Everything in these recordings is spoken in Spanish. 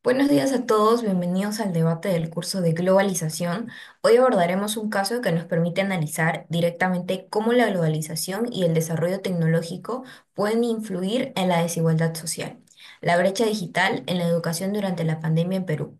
Buenos días a todos, bienvenidos al debate del curso de globalización. Hoy abordaremos un caso que nos permite analizar directamente cómo la globalización y el desarrollo tecnológico pueden influir en la desigualdad social. La brecha digital en la educación durante la pandemia en Perú.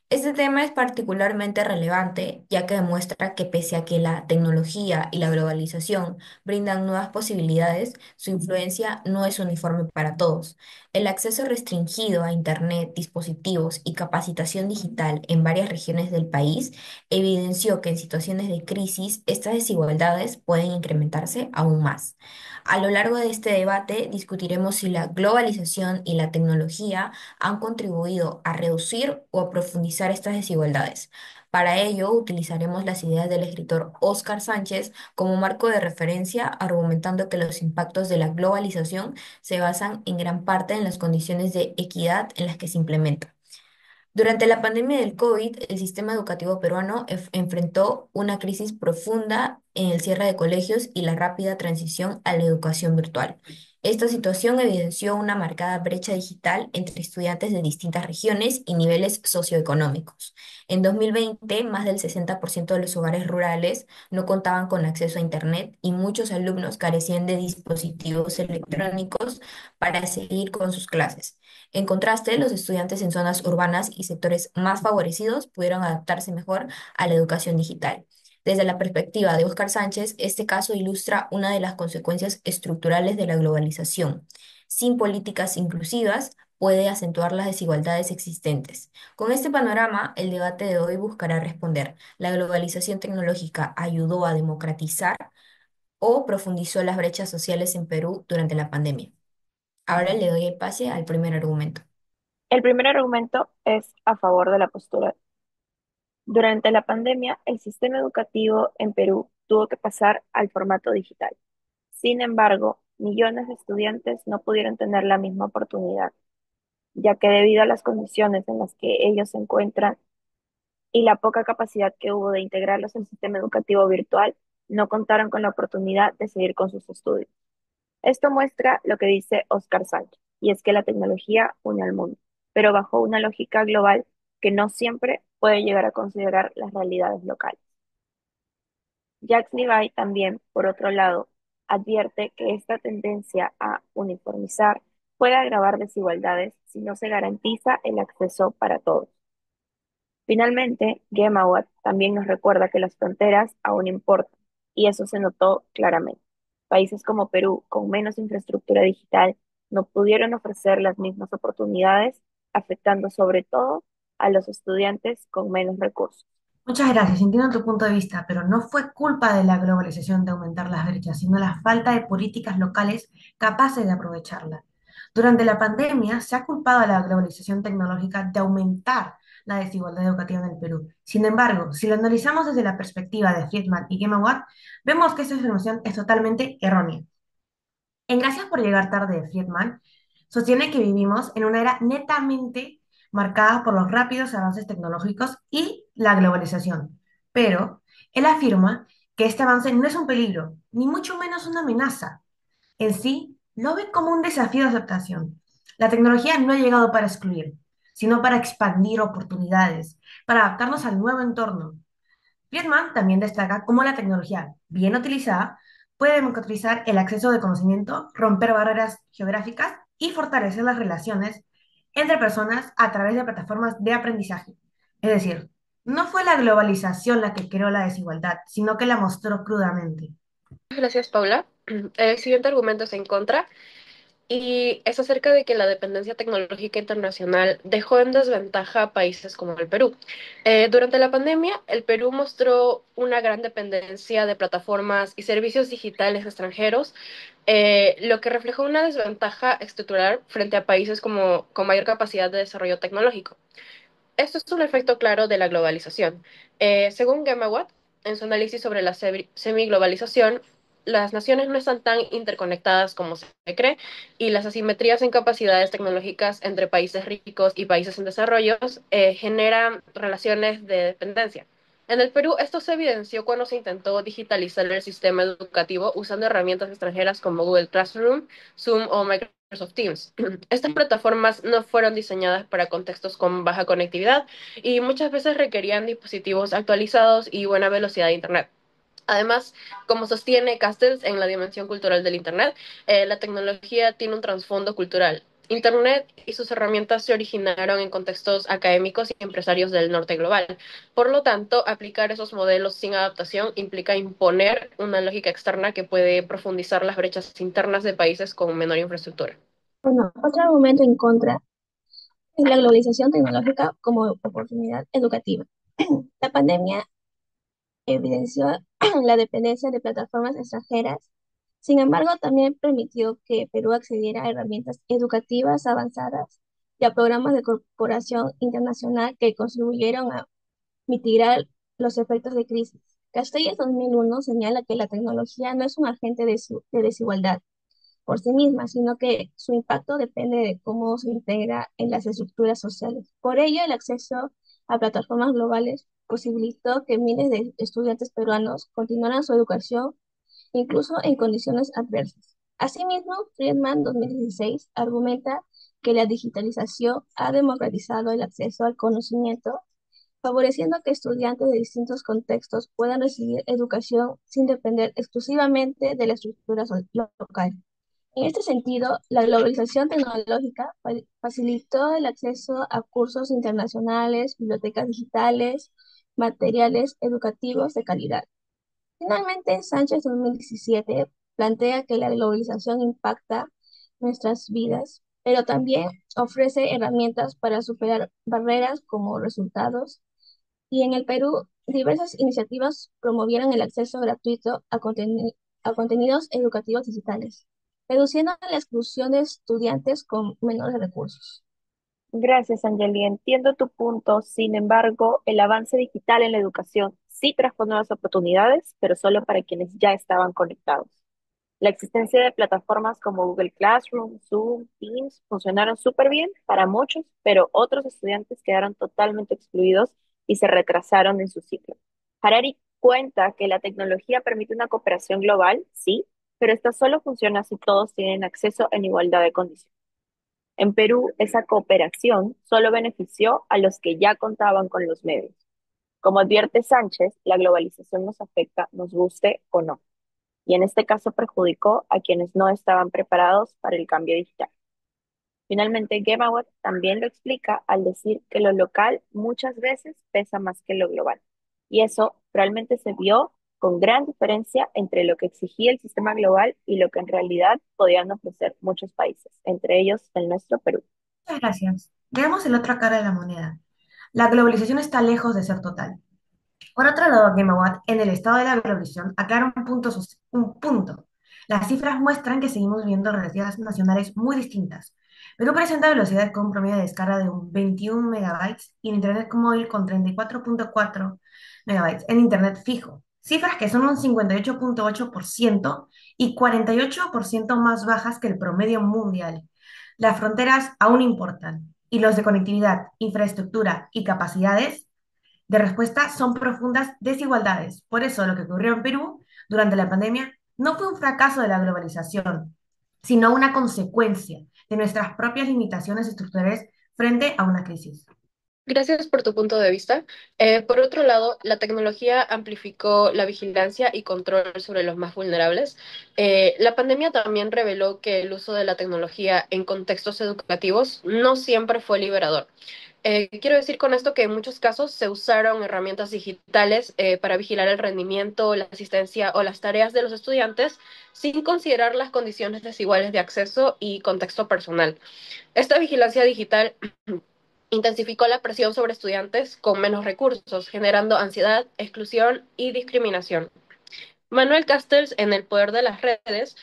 Este tema es particularmente relevante ya que demuestra que pese a que la tecnología y la globalización brindan nuevas posibilidades, su influencia no es uniforme para todos. El acceso restringido a Internet, dispositivos y capacitación digital en varias regiones del país evidenció que en situaciones de crisis estas desigualdades pueden incrementarse aún más. A lo largo de este debate discutiremos si la globalización y la tecnología han contribuido a reducir o a profundizar estas desigualdades. Para ello, utilizaremos las ideas del escritor Óscar Sánchez como marco de referencia, argumentando que los impactos de la globalización se basan en gran parte en las condiciones de equidad en las que se implementa. Durante la pandemia del COVID, el sistema educativo peruano enfrentó una crisis profunda en el cierre de colegios y la rápida transición a la educación virtual. Esta situación evidenció una marcada brecha digital entre estudiantes de distintas regiones y niveles socioeconómicos. En 2020, más del 60% de los hogares rurales no contaban con acceso a Internet y muchos alumnos carecían de dispositivos electrónicos para seguir con sus clases. En contraste, los estudiantes en zonas urbanas y sectores más favorecidos pudieron adaptarse mejor a la educación digital. Desde la perspectiva de Óscar Sánchez, este caso ilustra una de las consecuencias estructurales de la globalización. Sin políticas inclusivas, puede acentuar las desigualdades existentes. Con este panorama, el debate de hoy buscará responder: ¿la globalización tecnológica ayudó a democratizar o profundizó las brechas sociales en Perú durante la pandemia? Ahora le doy el pase al primer argumento. El primer argumento es a favor de la postura. Durante la pandemia, el sistema educativo en Perú tuvo que pasar al formato digital. Sin embargo, millones de estudiantes no pudieron tener la misma oportunidad, ya que debido a las condiciones en las que ellos se encuentran y la poca capacidad que hubo de integrarlos al sistema educativo virtual, no contaron con la oportunidad de seguir con sus estudios. Esto muestra lo que dice Oscar Sánchez, y es que la tecnología une al mundo, pero bajo una lógica global que no siempre puede llegar a considerar las realidades locales. Jacques Levi también, por otro lado, advierte que esta tendencia a uniformizar puede agravar desigualdades si no se garantiza el acceso para todos. Finalmente, Gemawat también nos recuerda que las fronteras aún importan, y eso se notó claramente. Países como Perú, con menos infraestructura digital, no pudieron ofrecer las mismas oportunidades, afectando sobre todo a los estudiantes con menos recursos. Muchas gracias, entiendo tu punto de vista, pero no fue culpa de la globalización de aumentar las brechas, sino la falta de políticas locales capaces de aprovecharla. Durante la pandemia se ha culpado a la globalización tecnológica de aumentar la desigualdad educativa en el Perú. Sin embargo, si lo analizamos desde la perspectiva de Friedman y Gemawat, vemos que esta afirmación es totalmente errónea. En Gracias por llegar tarde, Friedman sostiene que vivimos en una era netamente marcada por los rápidos avances tecnológicos y la globalización. Pero él afirma que este avance no es un peligro, ni mucho menos una amenaza. En sí, lo ve como un desafío de adaptación. La tecnología no ha llegado para excluir, sino para expandir oportunidades, para adaptarnos al nuevo entorno. Friedman también destaca cómo la tecnología, bien utilizada, puede democratizar el acceso de conocimiento, romper barreras geográficas y fortalecer las relaciones entre personas a través de plataformas de aprendizaje. Es decir, no fue la globalización la que creó la desigualdad, sino que la mostró crudamente. Gracias, Paula. El siguiente argumento es en contra y es acerca de que la dependencia tecnológica internacional dejó en desventaja a países como el Perú. Durante la pandemia, el Perú mostró una gran dependencia de plataformas y servicios digitales extranjeros, lo que reflejó una desventaja estructural frente a países con mayor capacidad de desarrollo tecnológico. Esto es un efecto claro de la globalización. Según Gemawat, en su análisis sobre la semiglobalización, las naciones no están tan interconectadas como se cree y las asimetrías en capacidades tecnológicas entre países ricos y países en desarrollo generan relaciones de dependencia. En el Perú, esto se evidenció cuando se intentó digitalizar el sistema educativo usando herramientas extranjeras como Google Classroom, Zoom o Microsoft Microsoft Teams. Estas plataformas no fueron diseñadas para contextos con baja conectividad y muchas veces requerían dispositivos actualizados y buena velocidad de Internet. Además, como sostiene Castells en la dimensión cultural del Internet, la tecnología tiene un trasfondo cultural. Internet y sus herramientas se originaron en contextos académicos y empresarios del norte global. Por lo tanto, aplicar esos modelos sin adaptación implica imponer una lógica externa que puede profundizar las brechas internas de países con menor infraestructura. Bueno, otro argumento en contra es la globalización tecnológica como oportunidad educativa. La pandemia evidenció la dependencia de plataformas extranjeras. Sin embargo, también permitió que Perú accediera a herramientas educativas avanzadas y a programas de cooperación internacional que contribuyeron a mitigar los efectos de crisis. Castells 2001 señala que la tecnología no es un agente de desigualdad por sí misma, sino que su impacto depende de cómo se integra en las estructuras sociales. Por ello, el acceso a plataformas globales posibilitó que miles de estudiantes peruanos continuaran su educación incluso en condiciones adversas. Asimismo, Friedman 2016 argumenta que la digitalización ha democratizado el acceso al conocimiento, favoreciendo que estudiantes de distintos contextos puedan recibir educación sin depender exclusivamente de la estructura local. En este sentido, la globalización tecnológica facilitó el acceso a cursos internacionales, bibliotecas digitales, materiales educativos de calidad. Finalmente, Sánchez 2017 plantea que la globalización impacta nuestras vidas, pero también ofrece herramientas para superar barreras como resultados. Y en el Perú, diversas iniciativas promovieron el acceso gratuito a contenidos educativos digitales, reduciendo la exclusión de estudiantes con menores recursos. Gracias, Angeli. Entiendo tu punto. Sin embargo, el avance digital en la educación sí trajo nuevas oportunidades, pero solo para quienes ya estaban conectados. La existencia de plataformas como Google Classroom, Zoom, Teams funcionaron súper bien para muchos, pero otros estudiantes quedaron totalmente excluidos y se retrasaron en su ciclo. Harari cuenta que la tecnología permite una cooperación global, sí, pero esta solo funciona si todos tienen acceso en igualdad de condiciones. En Perú, esa cooperación solo benefició a los que ya contaban con los medios. Como advierte Sánchez, la globalización nos afecta, nos guste o no, y en este caso perjudicó a quienes no estaban preparados para el cambio digital. Finalmente, Gemawat también lo explica al decir que lo local muchas veces pesa más que lo global. Y eso realmente se vio con gran diferencia entre lo que exigía el sistema global y lo que en realidad podían ofrecer muchos países, entre ellos el nuestro Perú. Muchas gracias. Veamos el otra cara de la moneda. La globalización está lejos de ser total. Por otro lado, GameAward, en el estado de la globalización, aclara un punto. Las cifras muestran que seguimos viendo relaciones nacionales muy distintas. Perú presenta velocidades con un promedio de descarga de un 21 megabytes y en Internet móvil con 34,4 megabytes en Internet fijo. Cifras que son un 58,8% y 48% más bajas que el promedio mundial. Las fronteras aún importan y los de conectividad, infraestructura y capacidades de respuesta son profundas desigualdades. Por eso lo que ocurrió en Perú durante la pandemia no fue un fracaso de la globalización, sino una consecuencia de nuestras propias limitaciones estructurales frente a una crisis. Gracias por tu punto de vista. Por otro lado, la tecnología amplificó la vigilancia y control sobre los más vulnerables. La pandemia también reveló que el uso de la tecnología en contextos educativos no siempre fue liberador. Quiero decir con esto que en muchos casos se usaron herramientas digitales para vigilar el rendimiento, la asistencia o las tareas de los estudiantes sin considerar las condiciones desiguales de acceso y contexto personal. Esta vigilancia digital intensificó la presión sobre estudiantes con menos recursos, generando ansiedad, exclusión y discriminación. Manuel Castells, en El poder de las redes,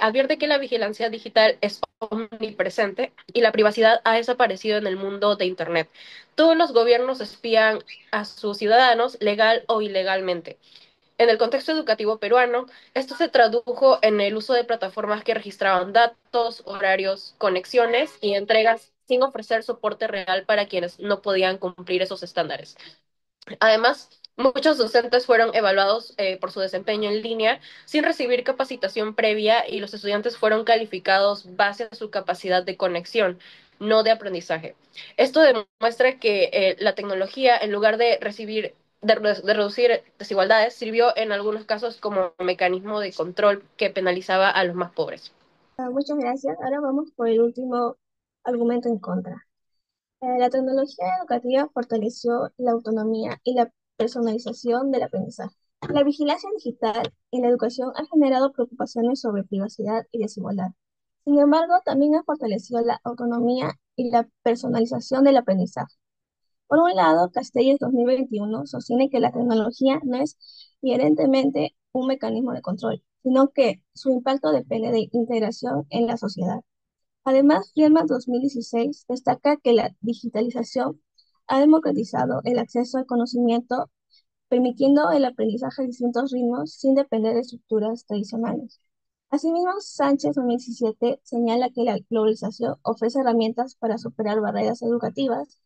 advierte que la vigilancia digital es omnipresente y la privacidad ha desaparecido en el mundo de Internet. Todos los gobiernos espían a sus ciudadanos legal o ilegalmente. En el contexto educativo peruano, esto se tradujo en el uso de plataformas que registraban datos, horarios, conexiones y entregas sin ofrecer soporte real para quienes no podían cumplir esos estándares. Además, Muchos docentes fueron evaluados por su desempeño en línea sin recibir capacitación previa y los estudiantes fueron calificados base a su capacidad de conexión, no de aprendizaje. Esto demuestra que la tecnología, en lugar de de reducir desigualdades, sirvió en algunos casos como mecanismo de control que penalizaba a los más pobres. Muchas gracias. Ahora vamos por el último argumento en contra. La tecnología educativa fortaleció la autonomía y la personalización del aprendizaje. La vigilancia digital en la educación ha generado preocupaciones sobre privacidad y desigualdad. Sin embargo, también ha fortalecido la autonomía y la personalización del aprendizaje. Por un lado, Castells 2021 sostiene que la tecnología no es inherentemente un mecanismo de control, sino que su impacto depende de integración en la sociedad. Además, Friedman 2016 destaca que la digitalización ha democratizado el acceso al conocimiento, permitiendo el aprendizaje a distintos ritmos sin depender de estructuras tradicionales. Asimismo, Sánchez 2017 señala que la globalización ofrece herramientas para superar barreras educativas.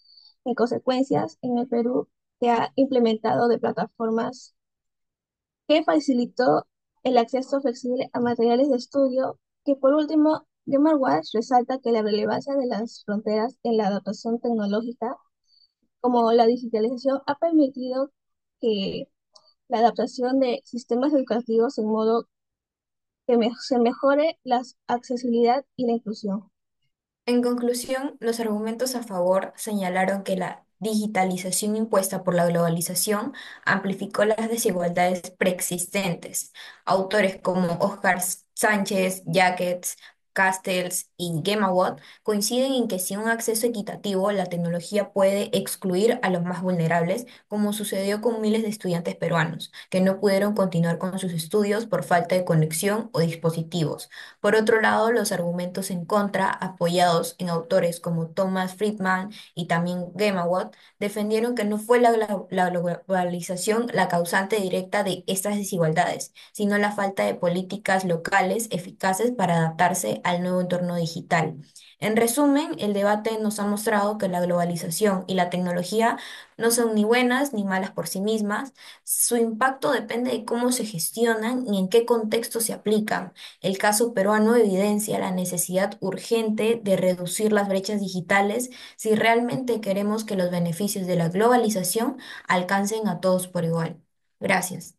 En consecuencia, en el Perú se ha implementado de plataformas que facilitó el acceso flexible a materiales de estudio, que por último, Gemma Walsh resalta que la relevancia de las fronteras en la adaptación tecnológica, como la digitalización, ha permitido que la adaptación de sistemas educativos en modo que se mejore la accesibilidad y la inclusión. En conclusión, los argumentos a favor señalaron que la digitalización impuesta por la globalización amplificó las desigualdades preexistentes. Autores como Oscar Sánchez, Jacquets, Castells y Gemawat coinciden en que sin un acceso equitativo, la tecnología puede excluir a los más vulnerables, como sucedió con miles de estudiantes peruanos, que no pudieron continuar con sus estudios por falta de conexión o dispositivos. Por otro lado, los argumentos en contra, apoyados en autores como Thomas Friedman y también Gemawat, defendieron que no fue la globalización la causante directa de estas desigualdades, sino la falta de políticas locales eficaces para adaptarse al nuevo entorno digital. En resumen, el debate nos ha mostrado que la globalización y la tecnología no son ni buenas ni malas por sí mismas. Su impacto depende de cómo se gestionan y en qué contexto se aplican. El caso peruano evidencia la necesidad urgente de reducir las brechas digitales si realmente queremos que los beneficios de la globalización alcancen a todos por igual. Gracias.